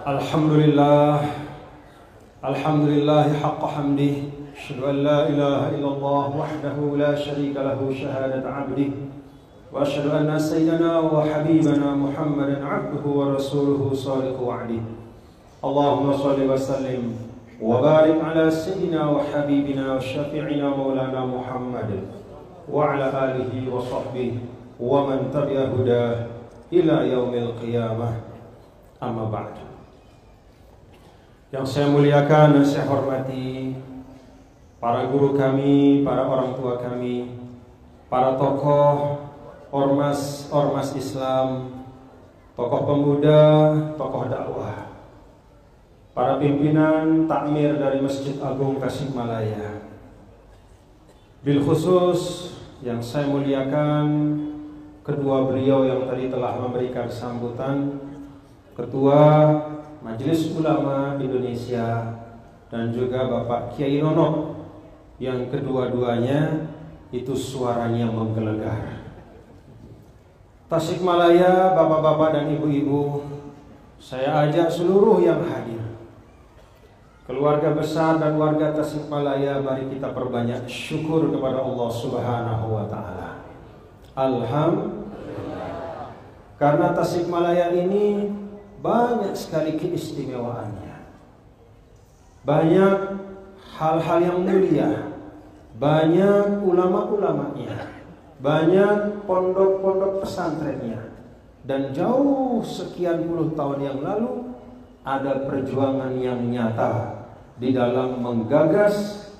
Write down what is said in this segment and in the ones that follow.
Alhamdulillah, alhamdulillah haqqa hamdih. Asyhadu an la ilaha illallah wahdahu la syarika lahu syahadat 'abdih. Wa asyhadu anna sayyidana wa habibana Muhammadan 'abduhu wa rasuluhu shadiqu wa'dih. Allahumma shalli wa sallim wa barik ala sayyidina wa habibina wa syafi'ina maulana Muhammad wa ala alihi wa sahbihi wa man tabi'a hudah ila yaumil qiyamah. Amma ba'd. Yang saya muliakan dan saya hormati para guru kami, para orang tua kami, para tokoh ormas Islam, tokoh pemuda, tokoh dakwah, para pimpinan takmir dari Masjid Agung Tasikmalaya. Bil khusus yang saya muliakan kedua beliau yang tadi telah memberikan sambutan, Ketua Majelis Ulama Indonesia dan juga Bapak Kiai Nono yang kedua-duanya itu suaranya menggelegar. Tasikmalaya, bapak-bapak dan ibu-ibu, saya ajak seluruh yang hadir, keluarga besar dan warga Tasikmalaya, mari kita perbanyak syukur kepada Allah Subhanahu wa taala. Alhamdulillah. Karena Tasikmalaya ini banyak sekali keistimewaannya, banyak hal-hal yang mulia, banyak ulama-ulamanya, banyak pondok-pondok pesantrennya, dan jauh sekian puluh tahun yang lalu ada perjuangan yang nyata di dalam menggagas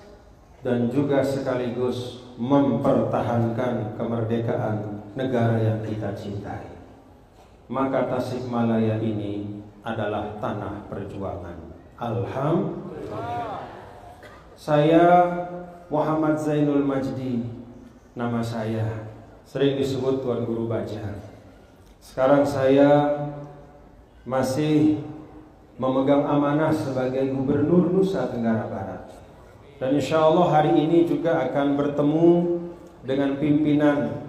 dan juga sekaligus mempertahankan kemerdekaan negara yang kita cintai. Maka Tasikmalaya ini adalah tanah perjuangan. Alhamdulillah. Saya Muhammad Zainul Majdi, nama saya, sering disebut Tuan Guru Baja. Sekarang saya masih memegang amanah sebagai Gubernur Nusa Tenggara Barat. Dan insya Allah hari ini juga akan bertemu dengan pimpinan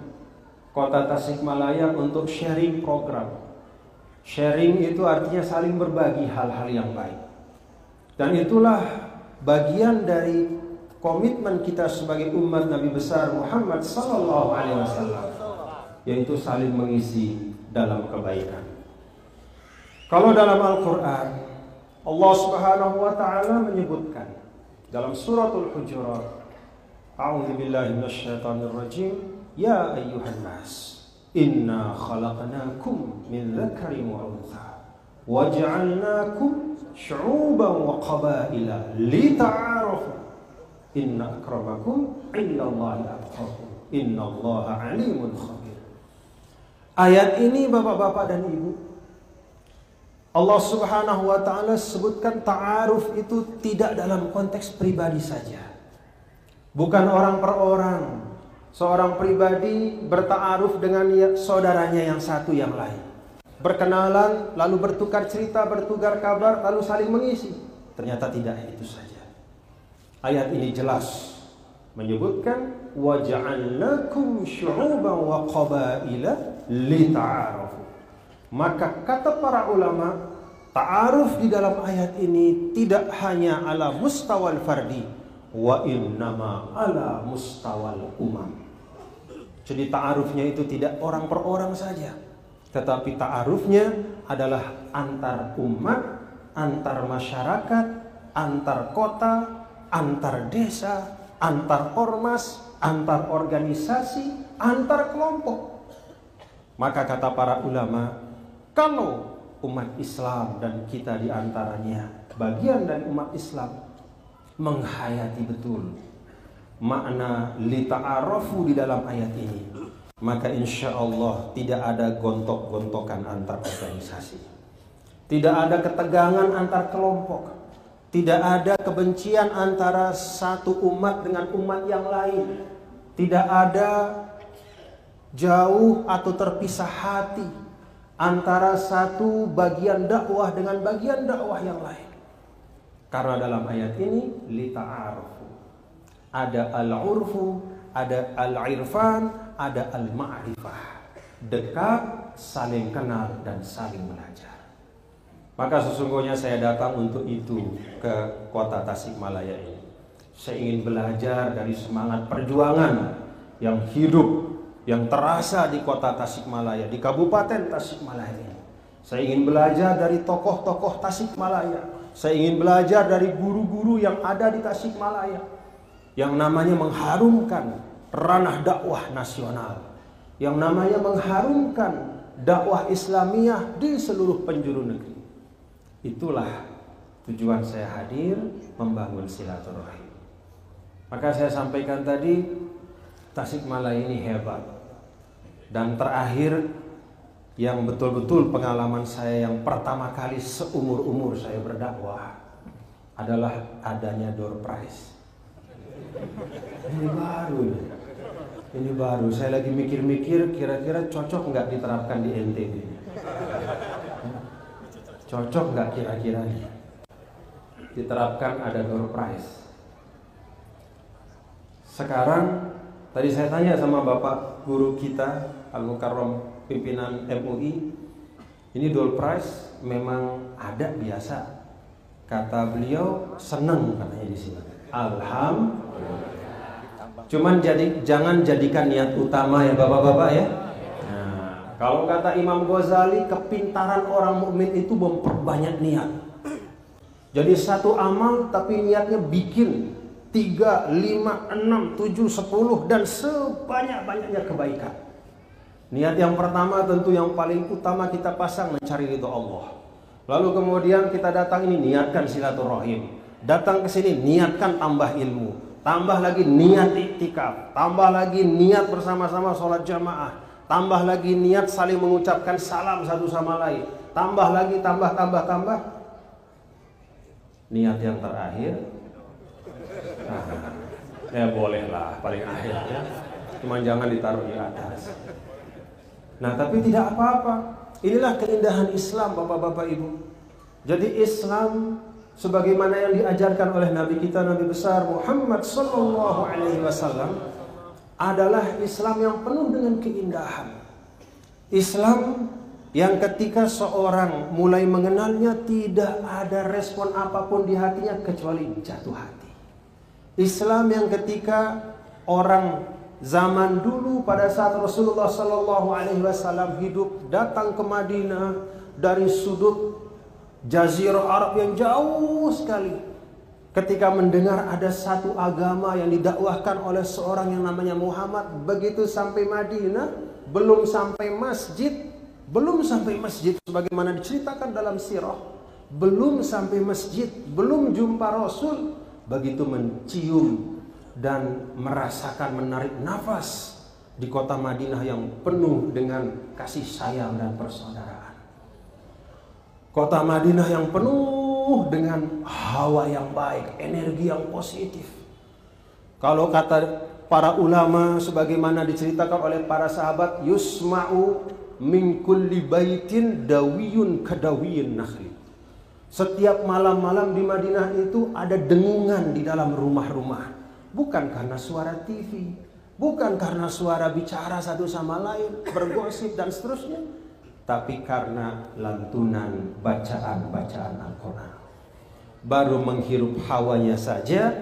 Kota Tasikmalaya untuk sharing program. Sharing itu artinya saling berbagi hal-hal yang baik. Dan itulah bagian dari komitmen kita sebagai umat Nabi besar Muhammad sallallahu alaihi wasallam, yaitu saling mengisi dalam kebaikan. Kalau dalam Al-Qur'an Allah Subhanahu wa taala menyebutkan dalam suratul Hujurat, A'udzubillahi minasyaitonir rajim. Ya ayyuhan nas, inna khalaqnakum min dzakarin wa untha wa ja'alnakum syu'uban wa qabaila lita'arafu inna akramakum 'indallahi atqakum innallaha 'alimun khabir. Ayat ini bapak-bapak dan ibu, Allah Subhanahu wa taala sebutkan ta'aruf itu tidak dalam konteks pribadi saja. Bukan orang per orang. Seorang pribadi berta'aruf dengan saudaranya yang satu yang lain, berkenalan, lalu bertukar cerita, bertukar kabar, lalu saling mengisi. Ternyata tidak itu saja. Ayat ini jelas menyebutkan wa ja'alnakum syu'uban wa qabaila lita'arafu. Maka kata para ulama, ta'aruf di dalam ayat ini tidak hanya ala mustawal fardi, wa innama ala mustawal umam. Jadi ta'arufnya itu tidak orang per orang saja, tetapi ta'arufnya adalah antar umat, antar masyarakat, antar kota, antar desa, antar ormas, antar organisasi, antar kelompok. Maka kata para ulama, kalau umat Islam dan kita diantaranya bagian dari umat Islam menghayati betul makna lita'arafu di dalam ayat ini, maka insya Allah tidak ada gontok-gontokan antar organisasi, tidak ada ketegangan antar kelompok, tidak ada kebencian antara satu umat dengan umat yang lain, tidak ada jauh atau terpisah hati antara satu bagian dakwah dengan bagian dakwah yang lain. Karena dalam ayat ini lita'arafu, ada al-urfu, ada al-irfan, ada al-ma'rifah. Dekat, saling kenal dan saling belajar. Maka sesungguhnya saya datang untuk itu ke kota Tasikmalaya ini. Saya ingin belajar dari semangat perjuangan yang hidup, yang terasa di kota Tasikmalaya, di Kabupaten Tasikmalaya ini. Saya ingin belajar dari tokoh-tokoh Tasikmalaya. Saya ingin belajar dari guru-guru yang ada di Tasikmalaya, yang namanya mengharumkan ranah dakwah nasional, yang namanya mengharumkan dakwah Islamiyah di seluruh penjuru negeri. Itulah tujuan saya hadir, membangun silaturahim. Maka saya sampaikan tadi, Tasikmalaya ini hebat. Dan terakhir, yang betul-betul pengalaman saya yang pertama kali seumur-umur saya berdakwah adalah adanya door prize. Ini baru. Saya lagi mikir-mikir, kira-kira cocok nggak diterapkan di NTB? Cocok nggak kira-kira diterapkan ada door prize? Sekarang, tadi saya tanya sama Bapak Guru kita, Al-Mukarram pimpinan MUI, ini door prize memang ada biasa. Kata beliau, seneng katanya di sini. Alhamdulillah. Cuman jangan jadikan niat utama ya Bapak-bapak ya. Nah, kalau kata Imam Ghazali, kepintaran orang mukmin itu memperbanyak niat. Jadi satu amal tapi niatnya bikin 3, 5, 6, 7, 10 dan sebanyak-banyaknya kebaikan. Niat yang pertama tentu yang paling utama kita pasang mencari ridho Allah. Lalu kemudian kita datang ini niatkan silaturahim. Datang ke sini niatkan tambah ilmu. Tambah lagi niat iktikaf. Tambah lagi niat bersama-sama sholat jamaah. Tambah lagi niat saling mengucapkan salam satu sama lain. Tambah lagi, tambah. Niat yang terakhir, ya bolehlah paling akhir ya. Cuma jangan ditaruh di atas. Nah, tapi tidak apa-apa. Inilah keindahan Islam, Bapak-bapak Ibu. Jadi Islam sebagaimana yang diajarkan oleh Nabi kita, Nabi besar Muhammad sallallahu alaihi wasallam, adalah Islam yang penuh dengan keindahan. Islam yang ketika seorang mulai mengenalnya tidak ada respon apapun di hatinya kecuali jatuh hati. Islam yang ketika orang zaman dulu pada saat Rasulullah sallallahu alaihi wasallam hidup, datang ke Madinah dari sudut Jazirah Arab yang jauh sekali, ketika mendengar ada satu agama yang didakwahkan oleh seorang yang namanya Muhammad, begitu sampai Madinah, belum sampai masjid sebagaimana diceritakan dalam sirah, belum sampai masjid, belum jumpa Rasul, begitu mencium dan merasakan menarik nafas di kota Madinah yang penuh dengan kasih sayang dan persaudaraan. Kota Madinah yang penuh dengan hawa yang baik, energi yang positif. Kalau kata para ulama sebagaimana diceritakan oleh para sahabat, yusma'u min kulli baitin dawiyun kadawiyin nakhli. Setiap malam-malam di Madinah itu ada dengungan di dalam rumah-rumah. Bukan karena suara TV, bukan karena suara bicara satu sama lain, bergosip dan seterusnya, tapi karena lantunan bacaan-bacaan Al-Quran. Baru menghirup hawanya saja,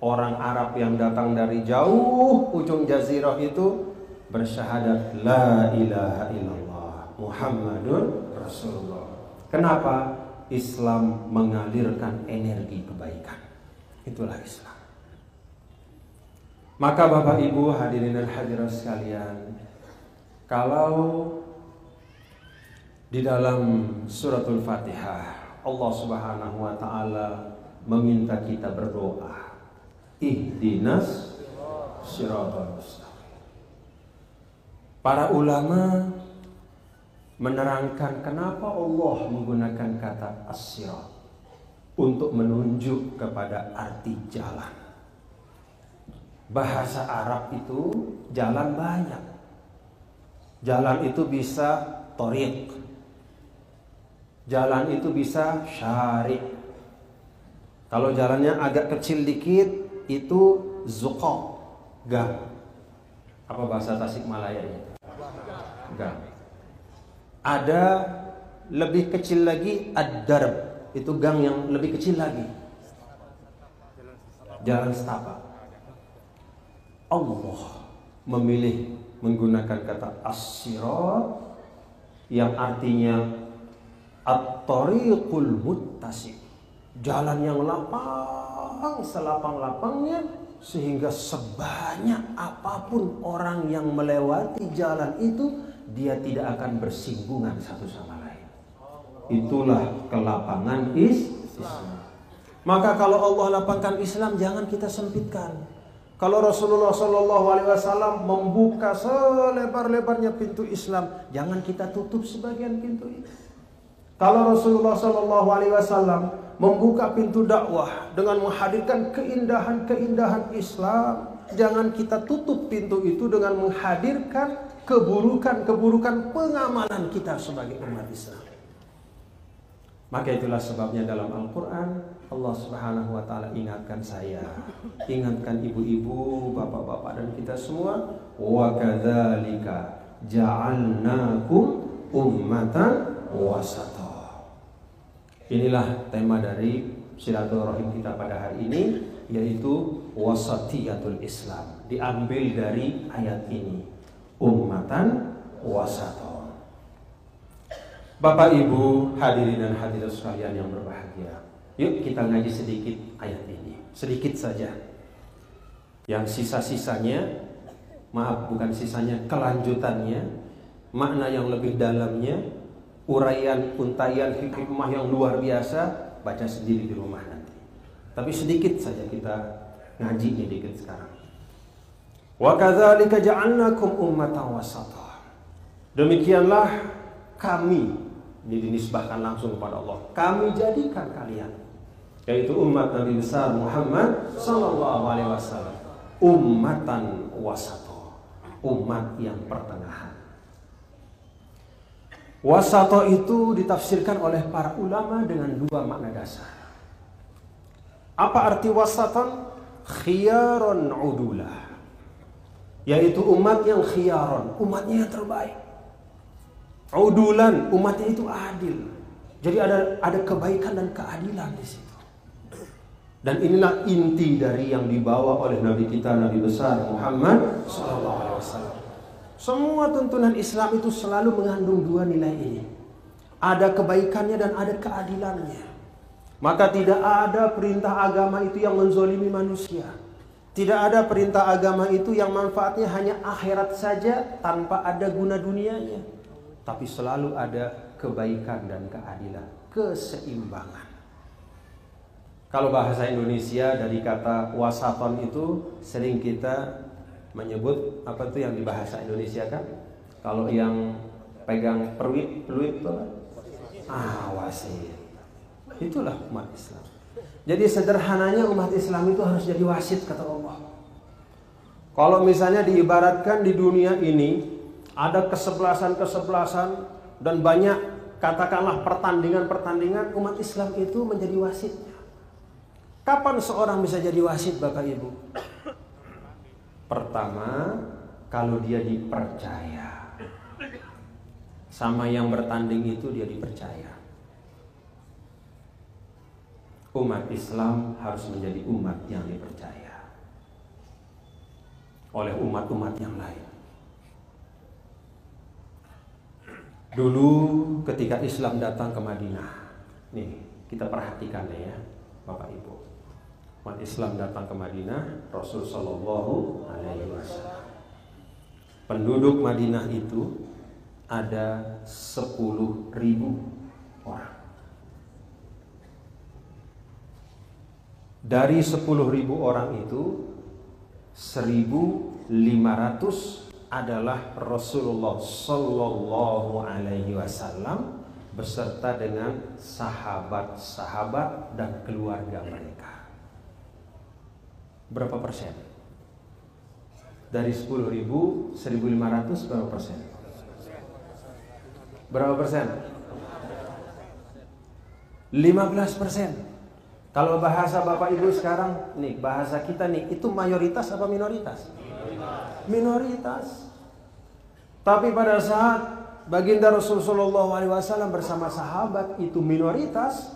orang Arab yang datang dari jauh ujung jazirah itu bersyahadat la ilaha illallah Muhammadun Rasulullah. Kenapa? Islam mengalirkan energi kebaikan. Itulah Islam. Maka Bapak Ibu hadirin dan hadirat sekalian, kalau di dalam suratul Fatihah Allah Subhanahu wa taala meminta kita berdoa, ihdinas siratal mustaqim. Para ulama menerangkan kenapa Allah menggunakan kata as-sirat untuk menunjuk kepada arti jalan. Bahasa Arab itu jalan banyak. Jalan itu bisa thoriq, jalan itu bisa syari'. Kalau jalannya agak kecil dikit itu zuqa', gang. Apa bahasa Tasikmalaya ini? Gang. Ada lebih kecil lagi ad-darb, itu gang yang lebih kecil lagi. Jalan setapak. Allah memilih menggunakan kata as-sirat yang artinya at-tariqul muttasi, jalan yang lapang, selapang-lapangnya, sehingga sebanyak apapun orang yang melewati jalan itu, dia tidak akan bersinggungan satu sama lain. Itulah kelapangan Islam. Maka kalau Allah lapangkan Islam, jangan kita sempitkan. Kalau Rasulullah SAW membuka selebar-lebarnya pintu Islam, jangan kita tutup sebagian pintu itu. Kalau Rasulullah SAW membuka pintu dakwah dengan menghadirkan keindahan-keindahan Islam, jangan kita tutup pintu itu dengan menghadirkan keburukan-keburukan pengamalan kita sebagai umat Islam. Maka itulah sebabnya dalam Al-Quran Allah Subhanahu wa ta'ala ingatkan saya, ingatkan ibu-ibu, bapak-bapak dan kita semua, wa kadzalika ja'alnakum ummatan wasata. Inilah tema dari silaturahim kita pada hari ini, yaitu wasatiyatul Islam. Diambil dari ayat ini, ummatan wasata. Bapak Ibu hadirin dan hadirat sekalian yang berbahagia, yuk kita ngaji sedikit ayat ini, sedikit saja. Yang sisa-sisanya, maaf bukan sisanya, kelanjutannya, makna yang lebih dalamnya, uraian, untaian, hikmah yang luar biasa, baca sendiri di rumah nanti. Tapi sedikit saja kita ngaji ini dikit sekarang. Wa kadzalika ja'alnakum ummatan wasata. Demikianlah kami, ini dinisbahkan langsung kepada Allah, kami jadikan kalian, yaitu umat Nabi besar Muhammad sallallahu alaihi wasallam, ummatan wasata, umat yang pertengahan. Wasata itu ditafsirkan oleh para ulama dengan dua makna dasar. Apa arti wasatan? Khiyaron udulah, yaitu umat yang khiyaron, umatnya yang terbaik. Udulan, umatnya itu adil. Jadi ada kebaikan dan keadilan di situ. Dan inilah inti dari yang dibawa oleh Nabi kita, Nabi besar Muhammad sallallahu alaihi wasallam. Semua tuntunan Islam itu selalu mengandung dua nilai ini. Ada kebaikannya dan ada keadilannya. Maka tidak ada perintah agama itu yang menzolimi manusia. Tidak ada perintah agama itu yang manfaatnya hanya akhirat saja tanpa ada guna dunianya. Tapi selalu ada kebaikan dan keadilan, keseimbangan. Kalau bahasa Indonesia dari kata wasaton itu sering kita menyebut apa tuh yang di bahasa Indonesia kan? Kalau yang pegang peluit itu wasit. Itulah umat Islam. Jadi sederhananya umat Islam itu harus jadi wasit kata Allah. Kalau misalnya diibaratkan di dunia ini ada kesebelasan dan banyak katakanlah pertandingan, umat Islam itu menjadi wasitnya. Kapan seorang bisa jadi wasit Bapak Ibu? Pertama, kalau dia dipercaya. Sama yang bertanding itu dia dipercaya. Umat Islam harus menjadi umat yang dipercaya oleh umat-umat yang lain. Dulu ketika Islam datang ke Madinah, nih kita perhatikan ya Bapak Ibu. Umat Islam datang ke Madinah, Rasul sallallahu alaihi wasallam. Penduduk Madinah itu ada 10.000 orang. Dari 10.000 orang itu 1.500 adalah Rasulullah sallallahu alaihi wasallam beserta dengan sahabat-sahabat dan keluarga mereka. Berapa persen? Dari 10.000, 1.500 berapa persen? Berapa persen? 15%. Kalau bahasa Bapak Ibu sekarang nih, bahasa kita nih, itu mayoritas apa minoritas? Minoritas. Tapi pada saat baginda Rasulullah SAW bersama sahabat itu minoritas,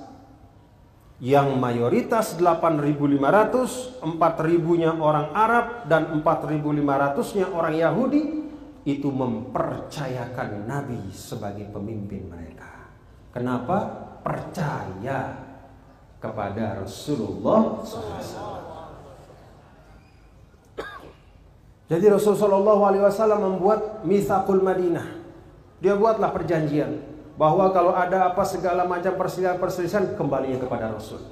yang mayoritas 8.500, 4.000-nya orang Arab dan 4.500-nya orang Yahudi, itu mempercayakan Nabi sebagai pemimpin mereka. Kenapa? Percaya kepada Rasulullah SAW. Jadi Rasulullah SAW membuat Mitsaqul Madinah. Dia buatlah perjanjian bahwa kalau ada apa segala macam perselisihan kembalinya kepada Rasul.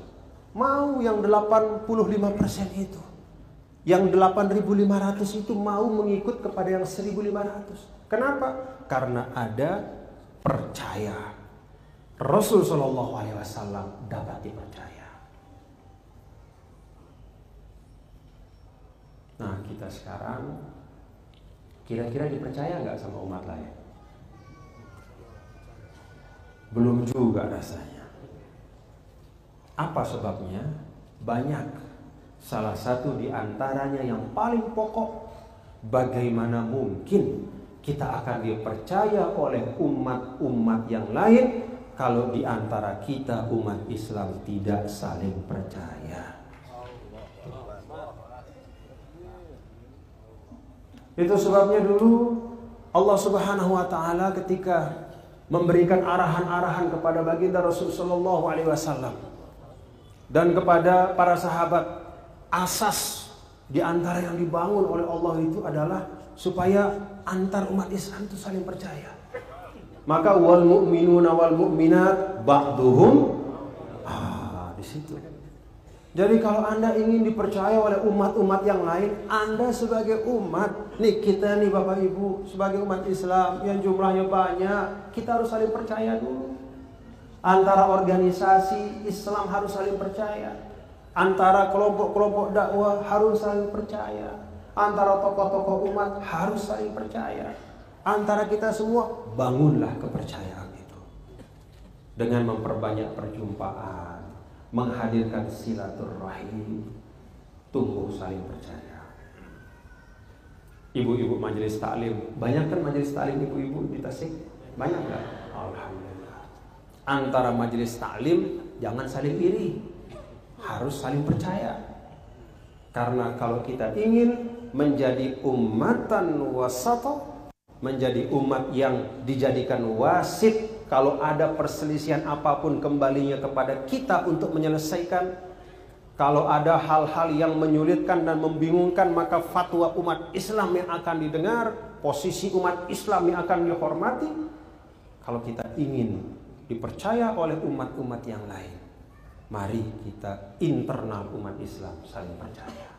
Mau yang 85% itu, yang 8.500 itu mau mengikut kepada yang 1.500. Kenapa? Karena ada percaya. Rasul Shallallahu Alaihi Wasallam dapat dipercaya. Nah, kita sekarang kira-kira dipercaya nggak sama umat lain? Belum juga rasanya. Apa sebabnya? Banyak. Salah satu di antaranya yang paling pokok, bagaimana mungkin kita akan dipercaya oleh umat-umat yang lain kalau di antara kita umat Islam tidak saling percaya. Itu sebabnya dulu Allah Subhanahu wa taala ketika memberikan arahan-arahan kepada baginda Rasulullah SAW dan kepada para sahabat, asas di antara yang dibangun oleh Allah itu adalah supaya antar umat Islam itu saling percaya. Maka wal mu'minuna wal mu'minat ba'duhum di situ. Jadi kalau Anda ingin dipercaya oleh umat-umat yang lain, Anda sebagai umat, nih kita nih Bapak Ibu, sebagai umat Islam yang jumlahnya banyak, kita harus saling percaya dulu. Antara organisasi Islam harus saling percaya. Antara kelompok-kelompok dakwah harus saling percaya. Antara tokoh-tokoh umat harus saling percaya. Antara kita semua, bangunlah kepercayaan itu. Dengan memperbanyak perjumpaan, menghadirkan silaturahim, tumbuh saling percaya. Ibu-ibu majelis taklim, banyak kan majelis taklim ibu-ibu di Tasik? Banyak nggak? Alhamdulillah. Antara majelis taklim jangan saling iri, harus saling percaya. Karena kalau kita ingin menjadi ummatan wasata, menjadi umat yang dijadikan wasit, kalau ada perselisihan apapun kembalinya kepada kita untuk menyelesaikan. Kalau ada hal-hal yang menyulitkan dan membingungkan, maka fatwa umat Islam yang akan didengar, posisi umat Islam yang akan dihormati. Kalau kita ingin dipercaya oleh umat-umat yang lain, mari kita internal umat Islam saling percaya.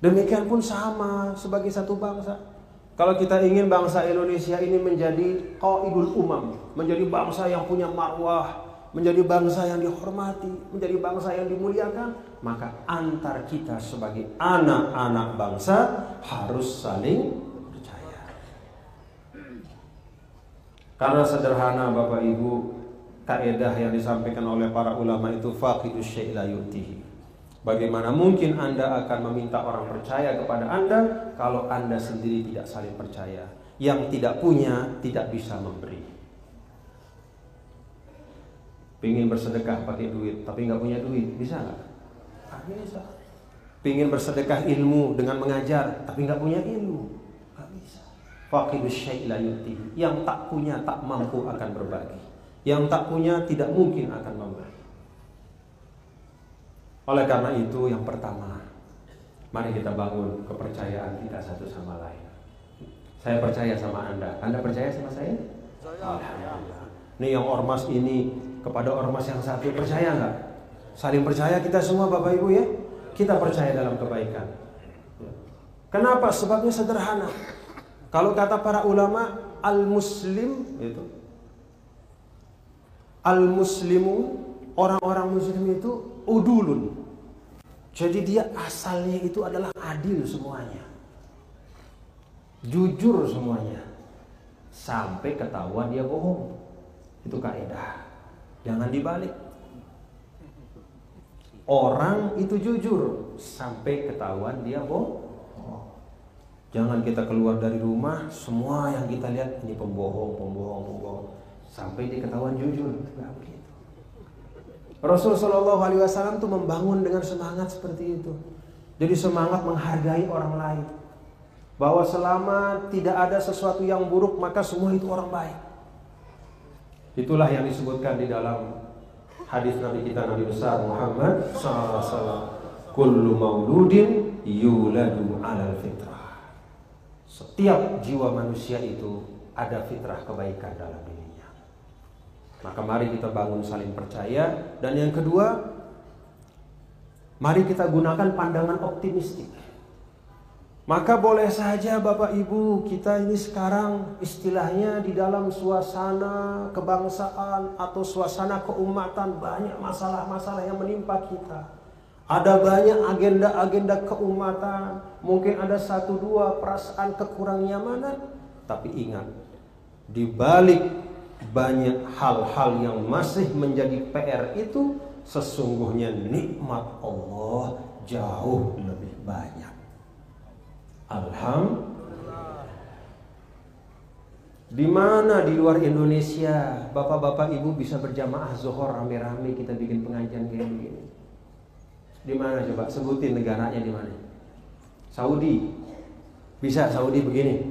Demikian pun sama sebagai satu bangsa. Kalau kita ingin bangsa Indonesia ini menjadi qaidul umam, menjadi bangsa yang punya marwah, menjadi bangsa yang dihormati, menjadi bangsa yang dimuliakan, maka antar kita sebagai anak-anak bangsa harus saling percaya. Karena sederhana Bapak Ibu, kaidah yang disampaikan oleh para ulama itu faqidus syai' la yu'tihi. Bagaimana mungkin Anda akan meminta orang percaya kepada Anda kalau Anda sendiri tidak saling percaya? Yang tidak punya tidak bisa memberi. Pingin bersedekah pakai duit tapi nggak punya duit, bisa nggak? Nggak bisa. Pingin bersedekah ilmu dengan mengajar tapi nggak punya ilmu, nggak bisa. Faqidus syai' la yu'tihi. Yang tak punya tak mampu akan berbagi. Yang tak punya tidak mungkin akan memberi. Oleh karena itu yang pertama, mari kita bangun kepercayaan kita satu sama lain. Saya percaya sama Anda, Anda percaya sama saya? Alhamdulillah. Nih yang ormas ini kepada ormas yang satu, percaya nggak? Saling percaya kita semua Bapak Ibu ya. Kita percaya dalam kebaikan. Kenapa? Sebabnya sederhana. Kalau kata para ulama, al-muslim itu, al-muslimun, orang-orang muslim itu udulun. Jadi dia asalnya itu adalah adil semuanya, jujur semuanya, sampai ketahuan dia bohong. Itu kaidah, jangan dibalik. Orang itu jujur sampai ketahuan dia bohong. Jangan kita keluar dari rumah, semua yang kita lihat ini pembohong. Sampai diketahuan jujur. Nggak begitu. Rasul Shallallahu Alaihi Wasallam tuh membangun dengan semangat seperti itu. Jadi semangat menghargai orang lain. Bahwa selama tidak ada sesuatu yang buruk, maka semua itu orang baik. Itulah yang disebutkan di dalam hadis Nabi kita, Nabi besar Muhammad SAW. Kullu mauludin yuladu alal fitrah. Setiap jiwa manusia itu ada fitrah kebaikan dalam dirinya. Maka mari kita bangun saling percaya. Dan yang kedua, mari kita gunakan pandangan optimistik. Maka boleh saja Bapak Ibu, kita ini sekarang istilahnya di dalam suasana kebangsaan atau suasana keumatan, banyak masalah-masalah yang menimpa kita. Ada banyak agenda-agenda keumatan, mungkin ada 1-2 perasaan kekurang nyamanan. Tapi ingat, di balik banyak hal-hal yang masih menjadi PR itu, sesungguhnya nikmat Allah jauh lebih banyak. Alhamdulillah. Di mana di luar Indonesia bapak-bapak ibu bisa berjamaah zuhur rame-rame kita bikin pengajian kayak begini? Di mana coba sebutin negaranya di mana? Saudi. Bisa Saudi begini?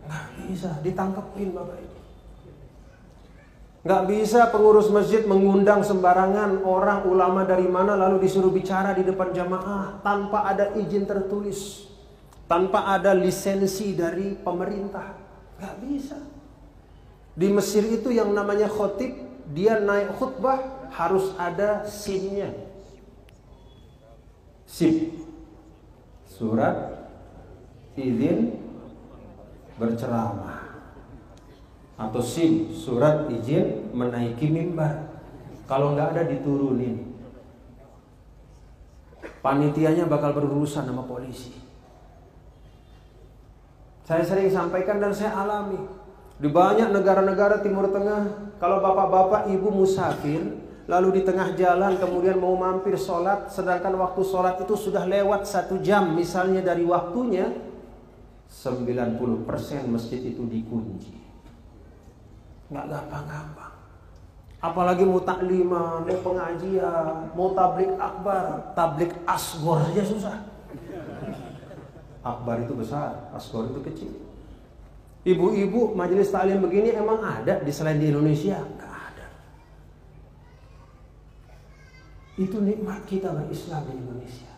Nggak bisa, ditangkepin bapak ibu. Nggak bisa pengurus masjid mengundang sembarangan orang ulama dari mana lalu disuruh bicara di depan jamaah tanpa ada izin tertulis. Tanpa ada lisensi dari pemerintah. Gak bisa. Di Mesir itu yang namanya khotib, dia naik khutbah harus ada SIM-nya. SIM, surat izin berceramah. Atau SIM, surat izin menaiki mimbar. Kalau gak ada diturunin. Panitianya bakal berurusan sama polisi. Saya sering sampaikan dan saya alami. Di banyak negara-negara Timur Tengah, kalau bapak-bapak ibu musafir, lalu di tengah jalan kemudian mau mampir sholat, sedangkan waktu sholat itu sudah lewat 1 jam misalnya dari waktunya, 90% masjid itu dikunci. Nggak gampang-gampang. Apalagi mau takliman, mau pengajian, mau tablik akbar, tablik asghar saja susah. Akbar itu besar, asghar itu kecil. Ibu-ibu majelis taklim begini emang ada di selain di Indonesia? Enggak ada. Itu nikmat kita berislam di Indonesia.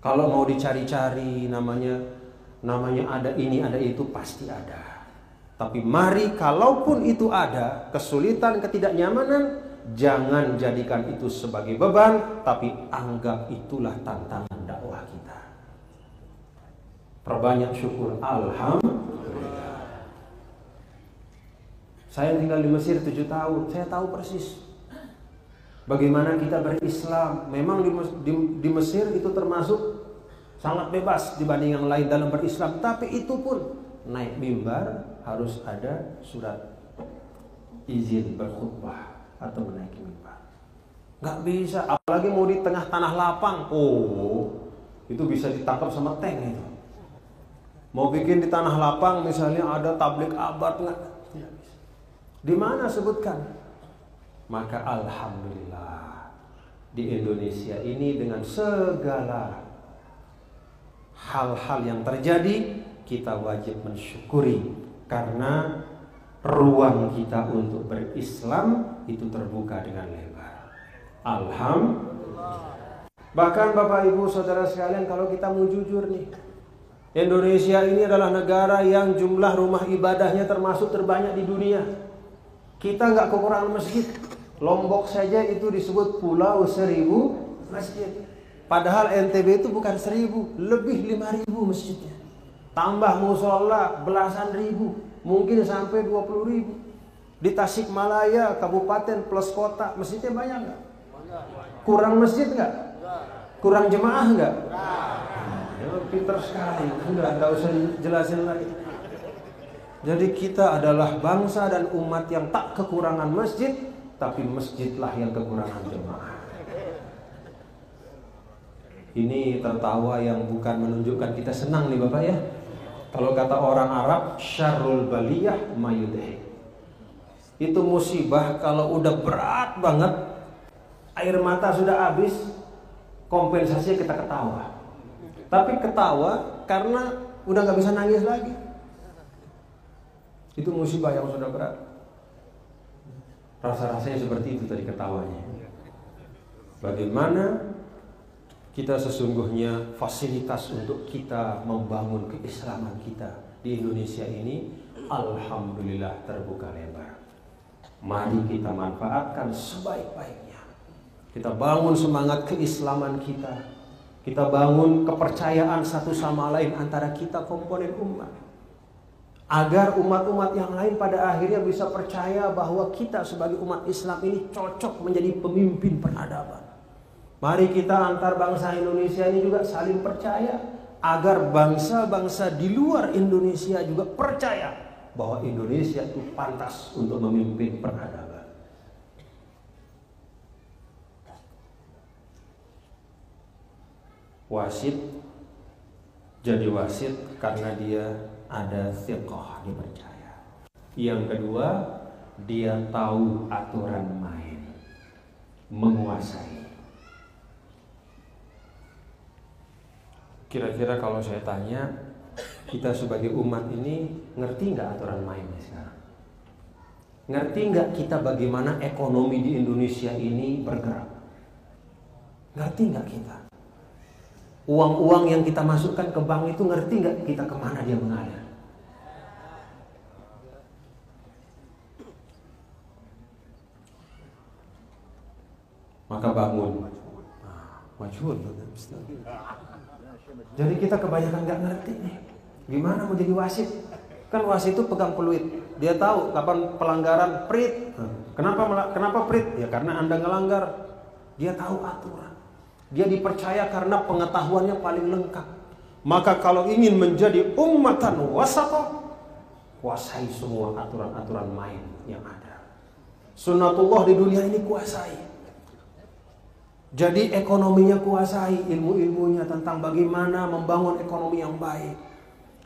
Kalau mau dicari-cari namanya ada ini ada itu pasti ada. Tapi mari kalaupun itu ada kesulitan, ketidaknyamanan, jangan jadikan itu sebagai beban, tapi anggap itulah tantangan dakwah kita. Perbanyak syukur, alhamdulillah. Saya tinggal di Mesir 7 tahun, saya tahu persis bagaimana kita berislam. Memang di Mesir itu termasuk sangat bebas dibanding yang lain dalam berislam. Tapi itu pun naik mimbar harus ada surat izin berkhutbah atau menaiki mimbar. Gak bisa, apalagi mau di tengah tanah lapang. Oh, itu bisa ditangkap sama tank itu. Mau bikin di tanah lapang misalnya ada tablik abad nggak? Di mana sebutkan? Maka alhamdulillah di Indonesia ini dengan segala hal-hal yang terjadi kita wajib mensyukuri karena ruang kita untuk berislam itu terbuka dengan lebar. Alhamdulillah. Bahkan Bapak Ibu Saudara sekalian, kalau kita mau jujur nih, Indonesia ini adalah negara yang jumlah rumah ibadahnya termasuk terbanyak di dunia. Kita nggak kekurangan masjid. Lombok saja itu disebut pulau 1000 masjid. Padahal NTB itu bukan 1000, lebih 5000 masjidnya. Tambah musola belasan ribu, mungkin sampai 20.000. Di Tasikmalaya, kabupaten plus kota, masjidnya banyak nggak? Kurang masjid nggak? Kurang jemaah nggak? Pinter sekali, nggak usah jelasin lagi. Jadi kita adalah bangsa dan umat yang tak kekurangan masjid, tapi masjidlah yang kekurangan jemaah. Ini tertawa yang bukan menunjukkan kita senang nih Bapak ya. Kalau kata orang Arab, syarrul baliyah mayudhi. Itu musibah kalau udah berat banget, air mata sudah habis, kompensasinya kita ketawa. Tapi ketawa karena udah gak bisa nangis lagi. Itu musibah yang sudah berat. Rasa-rasanya seperti itu tadi ketawanya. Bagaimana kita sesungguhnya fasilitas untuk kita membangun keislaman kita di Indonesia ini, alhamdulillah terbuka lebar. Mari kita manfaatkan sebaik-baiknya. Kita bangun semangat keislaman kita. Kita bangun kepercayaan satu sama lain antara kita komponen umat. Agar umat-umat yang lain pada akhirnya bisa percaya bahwa kita sebagai umat Islam ini cocok menjadi pemimpin peradaban. Mari kita antar bangsa Indonesia ini juga saling percaya, agar bangsa-bangsa di luar Indonesia juga percaya bahwa Indonesia itu pantas untuk memimpin peradaban. Wasit jadi wasit karena dia ada thiqah, dipercaya. Yang kedua, dia tahu aturan main, menguasai. Kira-kira kalau saya tanya, kita sebagai umat ini ngerti nggak aturan mainnya sekarang? Ngerti nggak kita bagaimana ekonomi di Indonesia ini bergerak? Ngerti nggak kita? Uang-uang yang kita masukkan ke bank itu ngerti nggak kita kemana dia mengalir? Maka bangun. Majhul. Jadi kita kebanyakan nggak ngerti nih. Gimana mau jadi wasit? Kan wasit itu pegang peluit. Dia tahu kapan pelanggaran, prit. Kenapa prit? Ya karena Anda ngelanggar. Dia tahu aturan. Dia dipercaya karena pengetahuannya paling lengkap. Maka kalau ingin menjadi ummatan wasatah, kuasai semua aturan-aturan main yang ada. Sunnatullah di dunia ini kuasai. Jadi ekonominya kuasai, ilmu-ilmunya tentang bagaimana membangun ekonomi yang baik.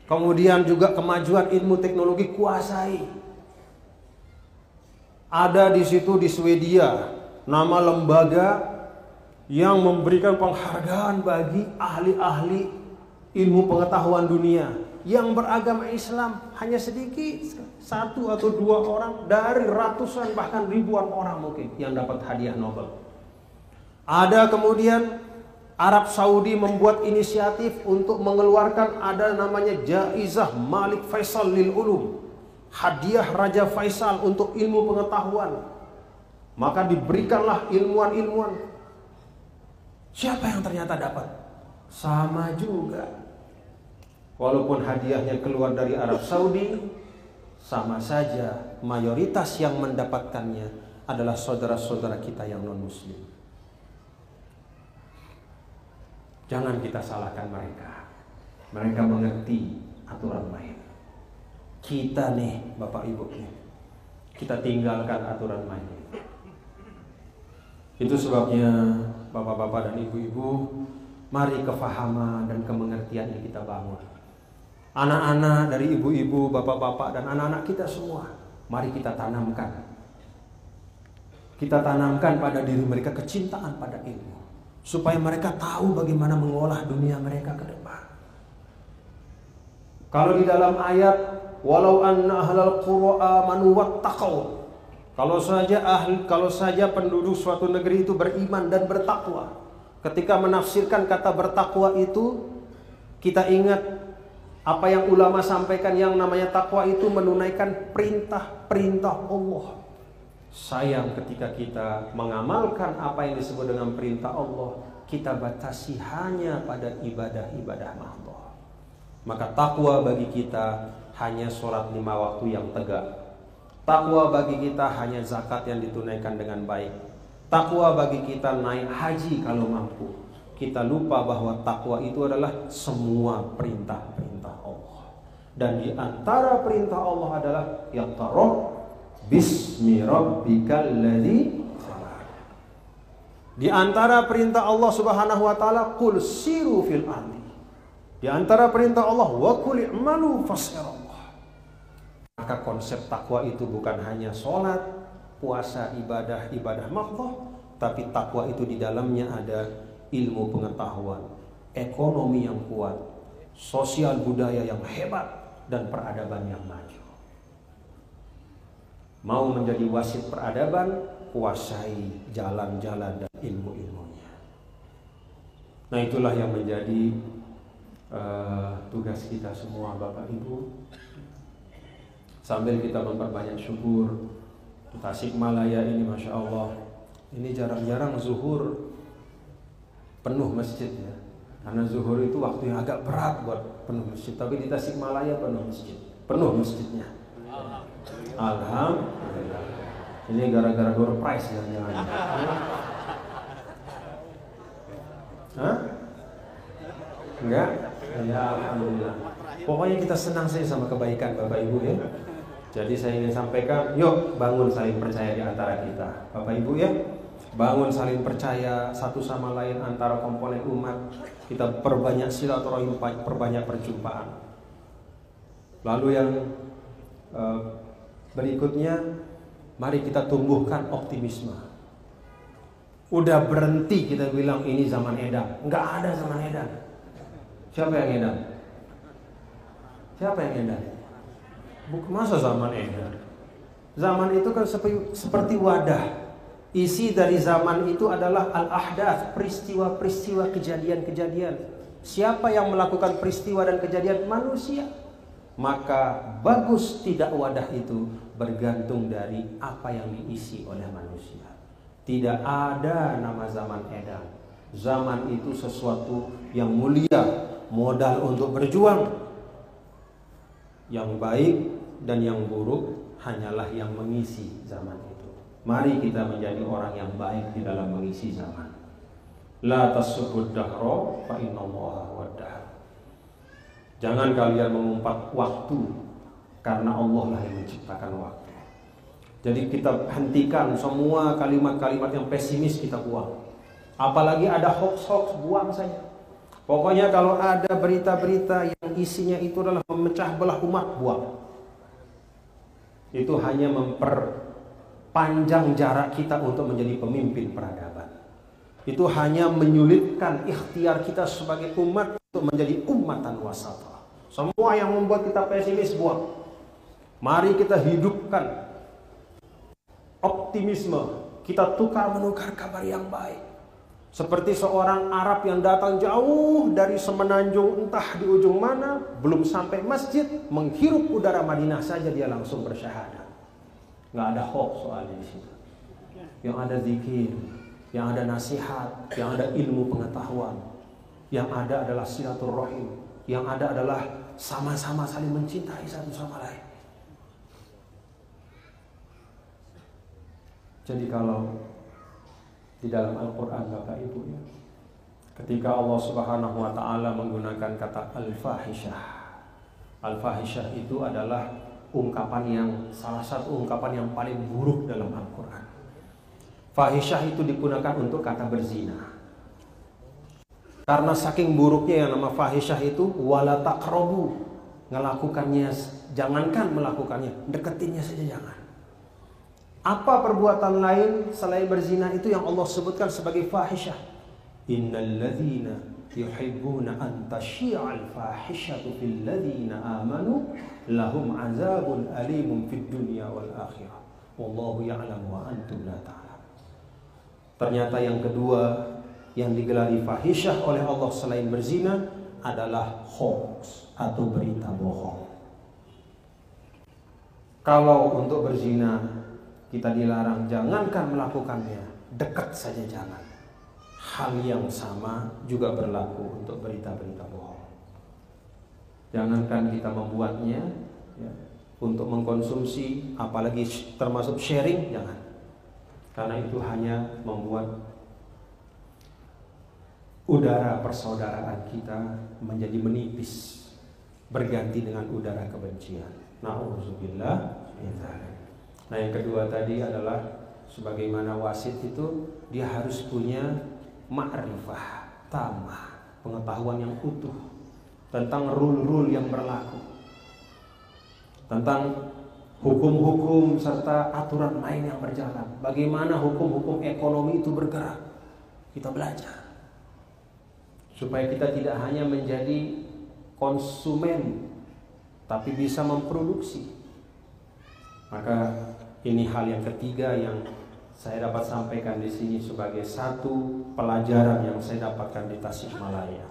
Kemudian juga kemajuan ilmu teknologi kuasai. Ada di situ di Swedia nama lembaga yang memberikan penghargaan bagi ahli-ahli ilmu pengetahuan dunia yang beragama Islam hanya sedikit, 1 atau 2 orang dari ratusan bahkan ribuan orang mungkin yang dapat hadiah Nobel. Ada kemudian Arab Saudi membuat inisiatif untuk mengeluarkan ada namanya Jaizah Malik Faisal lil Ulum, hadiah Raja Faisal untuk ilmu pengetahuan. Maka diberikanlah ilmuwan-ilmuwan. Siapa yang ternyata dapat? Sama juga. Walaupun hadiahnya keluar dari Arab Saudi, sama saja mayoritas yang mendapatkannya adalah saudara-saudara kita yang non-muslim. Jangan kita salahkan mereka. Mereka mengerti aturan main. Kita nih, Bapak Ibu, kita tinggalkan aturan main. Itu sebabnya Bapak-bapak dan ibu-ibu, mari kefahaman dan kemengertian ini kita bangun. Anak-anak dari ibu-ibu, bapak-bapak dan anak-anak kita semua, mari kita tanamkan. Kita tanamkan pada diri mereka kecintaan pada ilmu, supaya mereka tahu bagaimana mengolah dunia mereka ke depan. Kalau di dalam ayat, walau anna ahlal qura amanu wattaqau, kalau saja penduduk suatu negeri itu beriman dan bertakwa. Ketika menafsirkan kata bertakwa itu, kita ingat apa yang ulama sampaikan, yang namanya takwa itu menunaikan perintah-perintah Allah. Sayang ketika kita mengamalkan apa yang disebut dengan perintah Allah, kita batasi hanya pada ibadah-ibadah Allah. Maka takwa bagi kita hanya sholat 5 waktu yang tegak. Takwa bagi kita hanya zakat yang ditunaikan dengan baik. Takwa bagi kita naik haji kalau mampu. Kita lupa bahwa takwa itu adalah semua perintah-perintah Allah. Dan di antara perintah Allah adalah yaqra bismi rabbikal ladzi khalaq. Di antara perintah Allah Subhanahu wa taala, qul siru fil ardi. Di antara perintah Allah, wa qul i'malu fasirallah. Maka konsep takwa itu bukan hanya sholat, puasa, ibadah mahdhah, tapi takwa itu di dalamnya ada ilmu pengetahuan, ekonomi yang kuat, sosial budaya yang hebat, dan peradaban yang maju. Mau menjadi wasit peradaban, kuasai jalan-jalan dan ilmu-ilmunya. Nah, itulah yang menjadi tugas kita semua, Bapak Ibu. Sambil kita memperbanyak syukur. Tasikmalaya ini Masya Allah, ini jarang-jarang zuhur penuh masjid ya. Karena zuhur itu waktu yang agak berat buat penuh masjid. Tapi di Tasikmalaya penuh masjid, penuh masjidnya. Alhamdulillah. Ini gara-gara door prize ya, jangan. Hah? Enggak? Ya alhamdulillah. Pokoknya kita senang saja sama kebaikan Bapak Ibu ya. Jadi saya ingin sampaikan, yuk bangun saling percaya di antara kita, Bapak Ibu ya. Bangun saling percaya satu sama lain antara komponen umat. Kita perbanyak silaturahim, perbanyak perjumpaan. Lalu yang berikutnya, mari kita tumbuhkan optimisme. Udah berhenti kita bilang ini zaman edan. Enggak ada zaman edan. Siapa yang edan? Siapa yang edan? Masa zaman edan? Zaman itu kan seperti wadah. Isi dari zaman itu adalah al-ahdath, peristiwa-peristiwa, kejadian-kejadian. Siapa yang melakukan peristiwa dan kejadian? Manusia. Maka bagus tidak wadah itu bergantung dari apa yang diisi oleh manusia. Tidak ada nama zaman edan. Zaman itu sesuatu yang mulia, modal untuk berjuang. Yang baik dan yang buruk hanyalah yang mengisi zaman itu. Mari kita menjadi orang yang baik di dalam mengisi zaman. La tasubud dahra fa innallaha wadah. Jangan kalian mengumpat waktu, karena Allah lah yang menciptakan waktu. Jadi kita hentikan semua kalimat-kalimat yang pesimis, kita buang. Apalagi ada hoax-hoax, buang saja. Pokoknya kalau ada berita-berita yang isinya itu adalah memecah belah umat, buang. Itu hanya memperpanjang jarak kita untuk menjadi pemimpin peradaban. Itu hanya menyulitkan ikhtiar kita sebagai umat untuk menjadi ummatan wasatah. Semua yang membuat kita pesimis, buang. Mari kita hidupkan optimisme. Kita tukar menukar kabar yang baik. Seperti seorang Arab yang datang jauh dari semenanjung entah di ujung mana, belum sampai masjid, menghirup udara Madinah saja dia langsung bersyahadat. Nggak ada hoax soalnya di situ. Yang ada zikir, yang ada nasihat, yang ada ilmu pengetahuan, yang ada adalah silaturahim, yang ada adalah sama-sama saling mencintai satu sama lain. Jadi kalau di dalam Al-Quran Bapak Ibu ya, ketika Allah Subhanahu wa ta'ala menggunakan kata al-fahishah, al-fahishah itu adalah ungkapan yang, salah satu ungkapan yang paling buruk dalam Al-Quran. Fahishah itu digunakan untuk kata berzina. Karena saking buruknya yang nama fahishah itu, wala taqrabu, ngelakukannya, jangankan melakukannya, deketinnya saja jangan. Apa perbuatan lain selain berzina itu yang Allah sebutkan sebagai fahishah? Innal ladzina yuhibbuna an tashi'al fahishatu fil ladzina amanu lahum azabun alimun fid dunya wal akhirah. Wallahu ya'lamu wa antum la ta'lamun. Ternyata yang kedua yang digelari fahishah oleh Allah selain berzina adalah hoax atau berita bohong. Kalau untuk berzina kita dilarang, jangankan melakukannya, dekat saja jangan. Hal yang sama juga berlaku untuk berita-berita bohong. Jangankan kita membuatnya ya, untuk mengkonsumsi, apalagi termasuk sharing, jangan. Karena itu hanya membuat udara persaudaraan kita menjadi menipis, berganti dengan udara kebencian. Na'udzubillah min dzalik. Nah, yang kedua tadi adalah sebagaimana wasit itu dia harus punya ma'rifah tamah, pengetahuan yang utuh tentang rule-rule yang berlaku, tentang hukum-hukum serta aturan main yang berjalan. Bagaimana hukum-hukum ekonomi itu bergerak, kita belajar supaya kita tidak hanya menjadi konsumen tapi bisa memproduksi. Maka ini hal yang ketiga yang saya dapat sampaikan di sini sebagai satu pelajaran yang saya dapatkan di Tasikmalaya.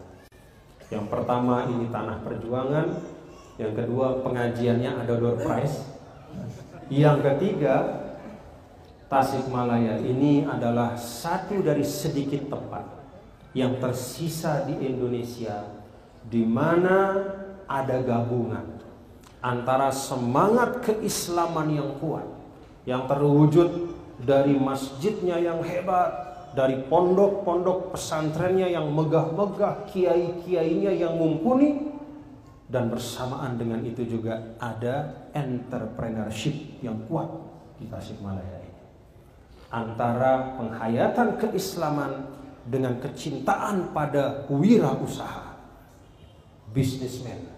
Yang pertama, ini tanah perjuangan. Yang kedua, pengajiannya ada door prize. Yang ketiga, Tasikmalaya ini adalah satu dari sedikit tempat yang tersisa di Indonesia di mana ada gabungan antara semangat keislaman yang kuat, yang terwujud dari masjidnya yang hebat, dari pondok-pondok pesantrennya yang megah-megah, kiai-kiainya yang mumpuni, dan bersamaan dengan itu juga ada entrepreneurship yang kuat di Tasikmalaya ini. Antara penghayatan keislaman dengan kecintaan pada wirausaha, bisnismen.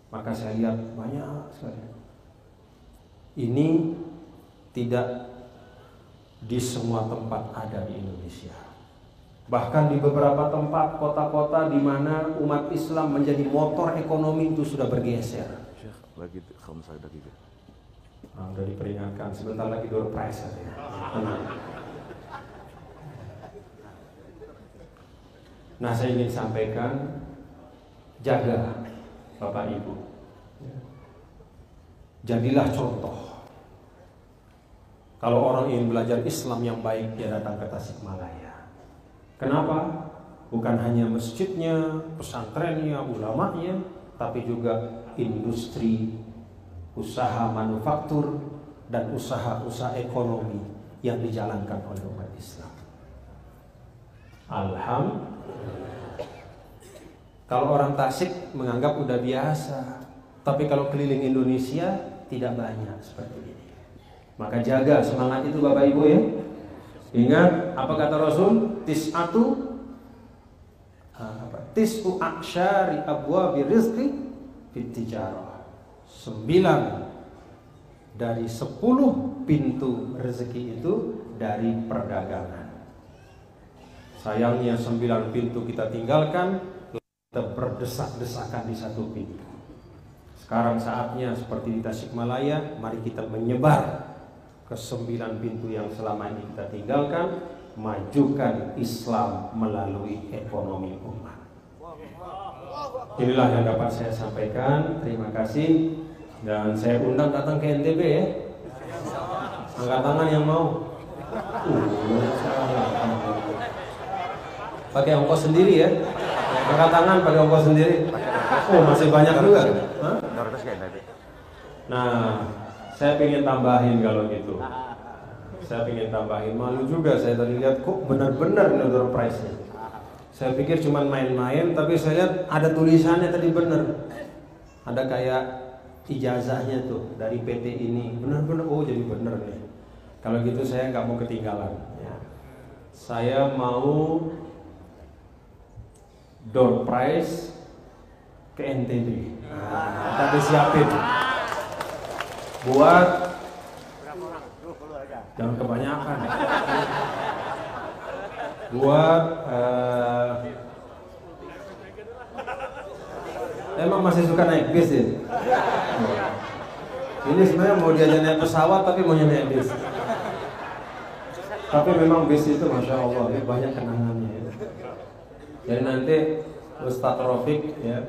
Maka saya lihat banyak sekali. Ini tidak di semua tempat ada di Indonesia. Bahkan di beberapa tempat kota-kota di mana umat Islam menjadi motor ekonomi itu sudah bergeser. Lagi kamu saya lagi. Udah diperingatkan, sebentar lagi door prize ya. Tenang. Nah, saya ingin sampaikan, jaga Bapak Ibu, jadilah contoh. Kalau orang ingin belajar Islam yang baik, dia datang ke Tasikmalaya. Kenapa? Bukan hanya masjidnya, pesantrennya, ulamanya, tapi juga industri, usaha manufaktur, dan usaha-usaha ekonomi yang dijalankan oleh umat Islam. Alhamdulillah. Kalau orang Tasik menganggap udah biasa, tapi kalau keliling Indonesia tidak banyak seperti ini. Maka jaga semangat itu Bapak Ibu ya. Ingat apa kata Rasul? Tis'u aksyari abwabi rizqi fit tijarah. 9 dari 10 pintu rezeki itu dari perdagangan. Sayangnya 9 pintu kita tinggalkan, kita berdesak-desakan di satu pintu. Sekarang saatnya seperti di Tasikmalaya, mari kita menyebar ke 9 pintu yang selama ini kita tinggalkan, majukan Islam melalui ekonomi umat. Inilah yang dapat saya sampaikan. Terima kasih, dan saya undang datang ke NTB ya. Angkat tangan yang mau. Pakai ongkos sendiri ya. Angkat tangan pakai ongkos sendiri. Oh, masih banyak juga. Hah? Nah, saya pengen tambahin kalau gitu. Saya pengen tambahin. Malu juga saya tadi lihat kok benar-benar ini door prize-nya. Saya pikir cuma main-main, tapi saya lihat ada tulisannya tadi benar. Ada kayak ijazahnya tuh dari PT ini. Benar-benar, oh jadi benar nih. Kalau gitu saya nggak mau ketinggalan. Ya. Saya mau door prize ke NTB. Tapi siapin buat jangan kebanyakan. Buat emang masih suka naik bis ya? Ini sebenarnya mau diajak naik pesawat tapi mau naik bis. Tapi memang bis itu Masya Allah banyak kenangannya ya. Jadi nanti Ustaz Rafiq ya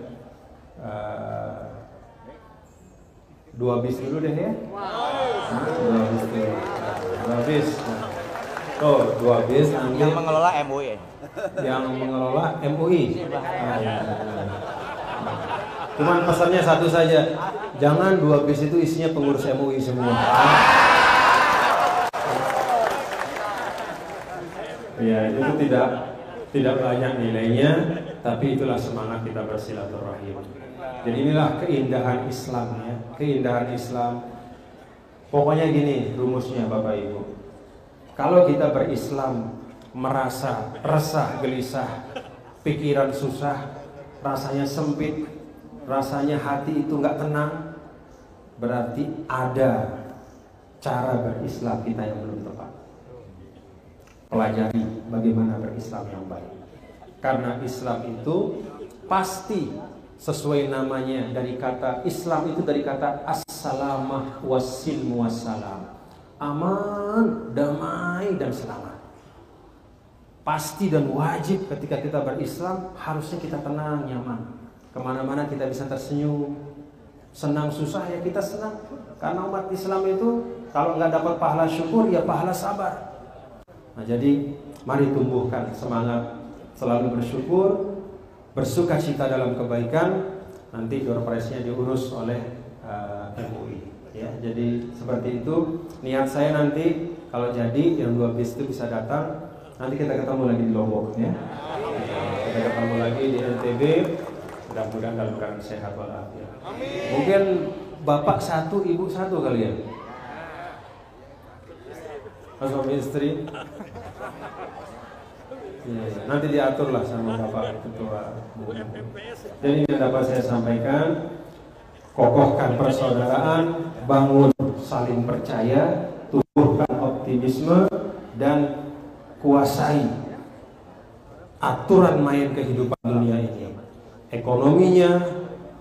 2 bis dulu deh ya. 2 bis dulu. 2 bis. Oh, 2 bis nanti. Yang mengelola MUI. Yang mengelola MUI. Cuman pesannya satu saja. Jangan 2 bis itu isinya pengurus MUI semua. Ya, itu tidak banyak nilainya, tapi itulah semangat kita bersilaturahim. Jadi inilah keindahan Islam ya, keindahan Islam. Pokoknya gini rumusnya Bapak Ibu. Kalau kita berislam merasa resah, gelisah, pikiran susah, rasanya sempit, rasanya hati itu nggak tenang, berarti ada cara berislam kita yang belum tepat. Pelajari bagaimana berislam yang baik. Karena Islam itu pasti sesuai namanya, dari kata Islam itu dari kata as-salamah wassilmu wassalam. Aman, damai dan selamat. Pasti dan wajib ketika kita berislam harusnya kita tenang, nyaman. Kemana-mana kita bisa tersenyum. Senang susah ya kita senang. Karena umat Islam itu kalau nggak dapat pahala syukur ya pahala sabar. Nah jadi mari tumbuhkan semangat selalu bersyukur, bersuka cita dalam kebaikan. Nanti door prize-nya diurus oleh MUI. Ya, jadi seperti itu niat saya nanti kalau jadi yang 2 bis itu bisa datang. Nanti kita ketemu lagi di Lombok ya. Kita ketemu lagi di NTB. Mudah-mudahan dalam keadaan sehat walafiat. Mungkin bapak 1, ibu 1 kali ya. Suami istri. Ya, nanti diatur lah sama bapak ketua. Jadi yang dapat saya sampaikan, kokohkan persaudaraan, bangun saling percaya, tumbuhkan optimisme, dan kuasai aturan main kehidupan dunia ini. Ekonominya,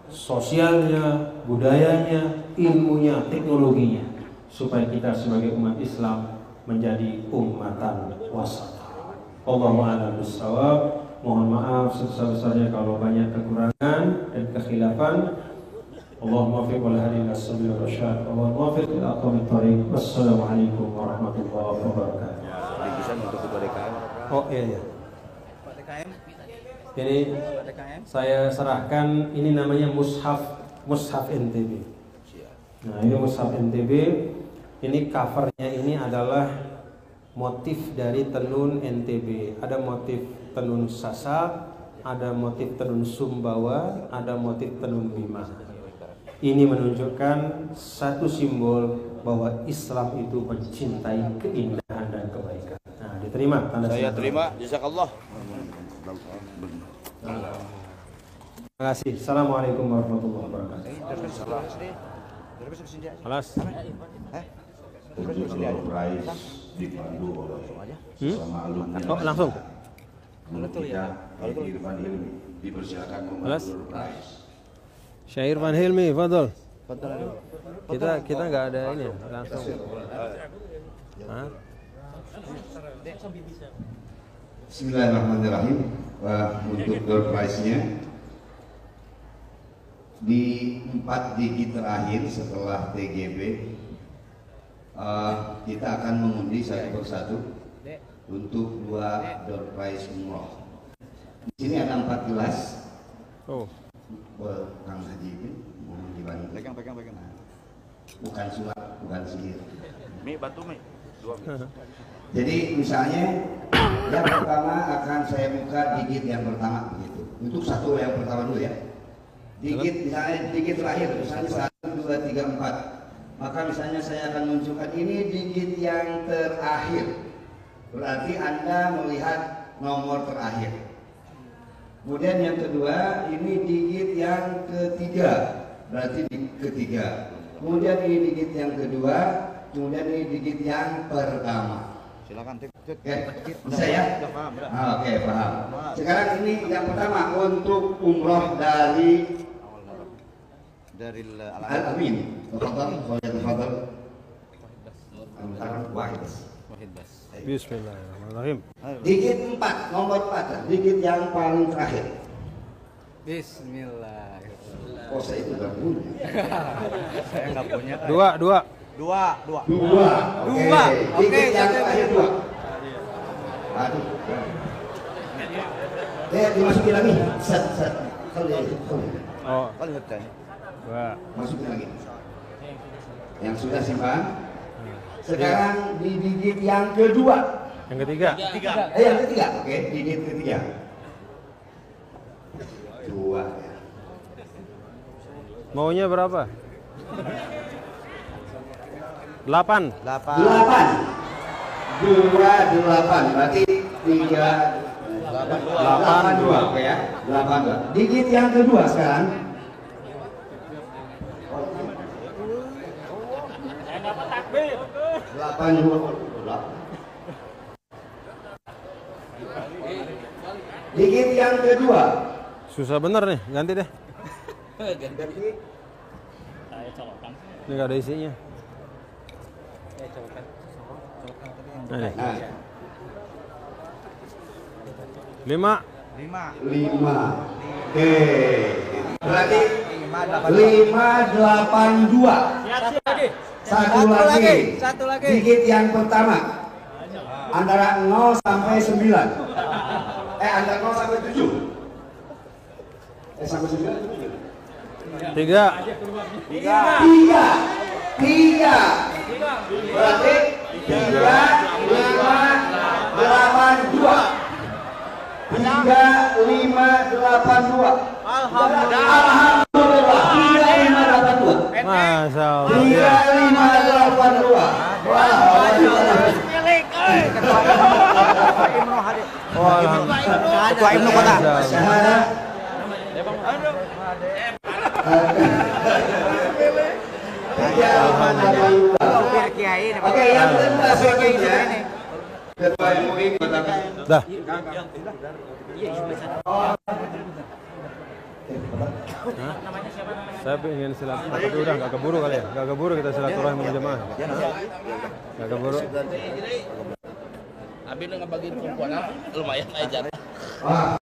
sosialnya, budayanya, ilmunya, teknologinya, supaya kita sebagai umat Islam menjadi ummatan wasat. Allahu a'lam bishawab. Mohon maaf sebesar-besarnya kalau banyak kekurangan dan kekhilafan. Allahumma fiq wal hadi ila sabil rasyad. Allahumma fiq ila aqwamit thariq. Wassalamualaikum warahmatullahi wabarakatuh. Bisa untuk ketua DKM. Oh iya. Ini saya serahkan, ini namanya mushaf NTB. Nah, ini mushaf NTB. Ini covernya ini adalah motif dari tenun NTB. Ada motif tenun Sasak, ada motif tenun Sumbawa, ada motif tenun Bima. Ini menunjukkan satu simbol bahwa Islam itu mencintai keindahan dan kebaikan. Nah, diterima tanda Saya terima, jazakallah. Terima kasih. Assalamualaikum warahmatullahi wabarakatuh. Alas. Untuk prize dipandu oleh sama alumni. Oh, langsung. Kita Irfan Hilmi dipersilakan memandu prize. Syair Van Hilmi, fadol. Kita nggak ada ini langsung. Hah? Bismillahirrahmanirrahim. Untuk door prize-nya di 4 digit terakhir setelah TGB, kita akan mengundi satu persatu untuk 2 door prize umroh. Di sini ada 4 gelas. Oh. Kang Haji ini mohon dibantu. Pegang. Bukan sulap, bukan sihir. Mi bantu Mi. 2 Mi. Jadi misalnya yang pertama akan saya buka digit yang pertama begitu. Untuk satu yang pertama dulu ya. Digit misalnya digit terakhir, misalnya 1, 2, 3, 4. Maka misalnya saya akan menunjukkan ini digit yang terakhir. Berarti Anda melihat nomor terakhir. Kemudian yang kedua, ini digit yang ketiga, berarti digit ketiga. Kemudian ini digit yang kedua, kemudian ini digit yang pertama. Silakan. Oke, bisa ya? Oke, paham. Sekarang ini yang pertama untuk umroh dari Al-Amin. Tafadhal. Wahid. Bismillahirrahmanirrahim. Digit 4, nomor 4, digit yang paling terakhir. Bismillahirrahmanirrahim. Oh, saya itu nggak punya. Saya nggak punya. Dua. Oke. Digit yang terakhir 2. Aduh. Dimasukin lagi. Set. Kalau Oh. Kan ngerti. 2. Masukin lagi. Yang sudah simpan. Sekarang di digit yang kedua. Yang ketiga. Yang ketiga. Oke, digit ketiga. 2 ya. Maunya berapa? 8. 8. 28 berarti 82 oke ya 82. Digit yang kedua sekarang. Delapan dua. Digit yang kedua. Susah bener nih, ganti deh. Ini nggak ada isinya. Nah, nih. 5. 5. Oke. Berarti 582. Satu lagi. Digit yang pertama. Antara 0 sampai 9. Antara 0 sampai 7. Sampai 9. 3. Berarti 3, 5, 8, 2. 3, 5, 8, 2. Alhamdulillah. 3, 5, 8, 2. Masya Allah. 3, 5, 8, 2. Wah. Ketua Ibnu Kota. Oke, yang kedua selanjutnya. Ketua MUI Kota. Dah. Saya ingin silaturahmi, tapi udah nggak keburu kali ya, nggak keburu kita silaturahmi jemaah. Nggak keburu. Abi ngebagiin kumpulan lumayan aja.